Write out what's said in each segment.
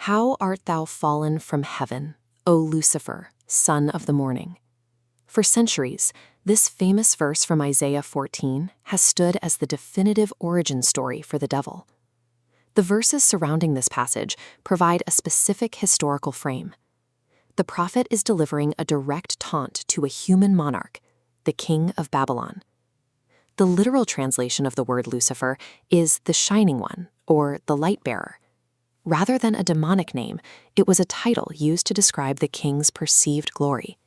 How art thou fallen from heaven, O Lucifer, son of the morning? For centuries, this famous verse from Isaiah 14 has stood as the definitive origin story for the devil. The verses surrounding this passage provide a specific historical frame. The prophet is delivering a direct taunt to a human monarch, the king of Babylon. The literal translation of the word Lucifer is the shining one, or the light bearer. Rather than a demonic name, it was a title used to describe the king's perceived glory.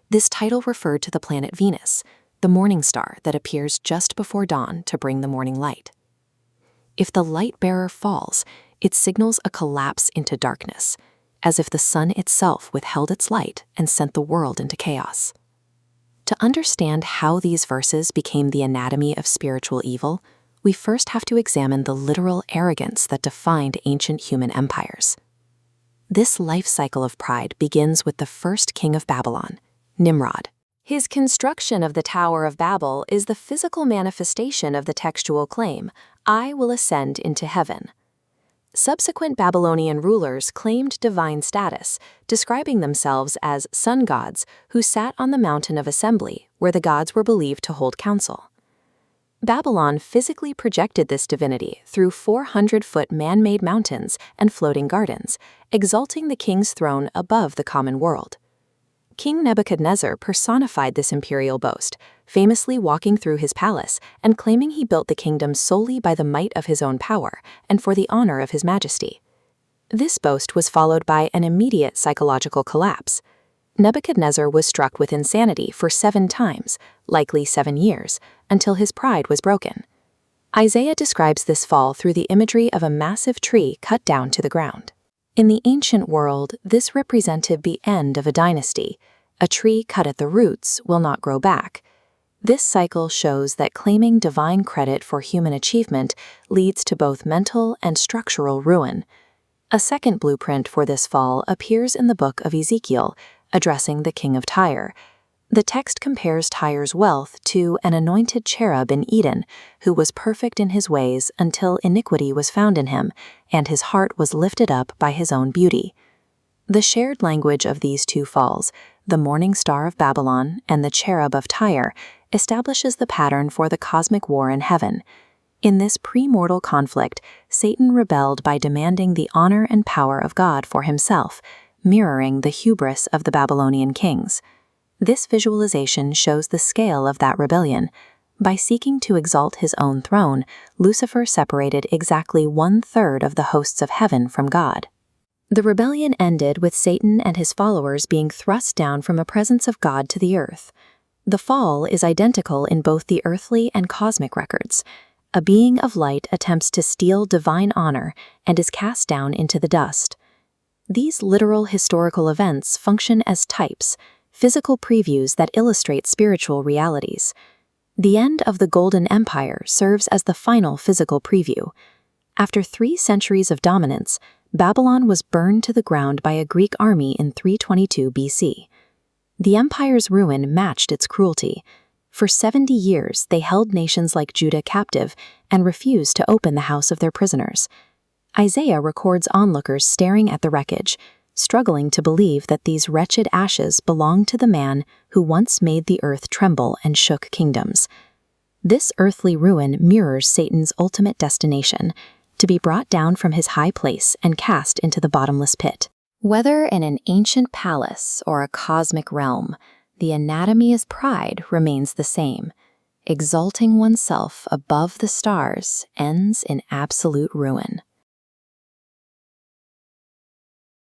This title referred to the planet Venus, the morning star that appears just before dawn to bring the morning light. If the light bearer falls, it signals a collapse into darkness, as if the sun itself withheld its light and sent the world into chaos. To understand how these verses became the anatomy of spiritual evil, we first have to examine the literal arrogance that defined ancient human empires. This life cycle of pride begins with the first king of Babylon, Nimrod. His construction of the Tower of Babel is the physical manifestation of the textual claim, "I will ascend into heaven." Subsequent Babylonian rulers claimed divine status, describing themselves as sun gods who sat on the mountain of assembly where the gods were believed to hold council. Babylon physically projected this divinity through 400-foot man-made mountains and floating gardens, exalting the king's throne above the common world. King Nebuchadnezzar personified this imperial boast, famously walking through his palace and claiming he built the kingdom solely by the might of his own power and for the honor of his majesty. This boast was followed by an immediate psychological collapse. Nebuchadnezzar was struck with insanity for 7 times, likely 7 years, until his pride was broken. Isaiah describes this fall through the imagery of a massive tree cut down to the ground. In the ancient world, this represented the end of a dynasty. A tree cut at the roots will not grow back. This cycle shows that claiming divine credit for human achievement leads to both mental and structural ruin. A second blueprint for this fall appears in the book of Ezekiel, addressing the king of Tyre. The text compares Tyre's wealth to an anointed cherub in Eden, who was perfect in his ways until iniquity was found in him, and his heart was lifted up by his own beauty. The shared language of these two falls, the morning star of Babylon and the cherub of Tyre, establishes the pattern for the cosmic war in heaven. In this premortal conflict, Satan rebelled by demanding the honor and power of God for himself, mirroring the hubris of the Babylonian kings. This visualization shows the scale of that rebellion. By seeking to exalt his own throne, Lucifer separated exactly 1/3 of the hosts of heaven from God. The rebellion ended with Satan and his followers being thrust down from the presence of God to the earth. The fall is identical in both the earthly and cosmic records. A being of light attempts to steal divine honor and is cast down into the dust. These literal historical events function as types, physical previews that illustrate spiritual realities. The end of the Golden Empire serves as the final physical preview. After 3 centuries of dominance, Babylon was burned to the ground by a Greek army in 322 BC. The empire's ruin matched its cruelty. For 70 years, they held nations like Judah captive and refused to open the house of their prisoners. Isaiah records onlookers staring at the wreckage, struggling to believe that these wretched ashes belonged to the man who once made the earth tremble and shook kingdoms. This earthly ruin mirrors Satan's ultimate destination, to be brought down from his high place and cast into the bottomless pit. Whether in an ancient palace or a cosmic realm, the anatomy of pride remains the same. Exalting oneself above the stars ends in absolute ruin.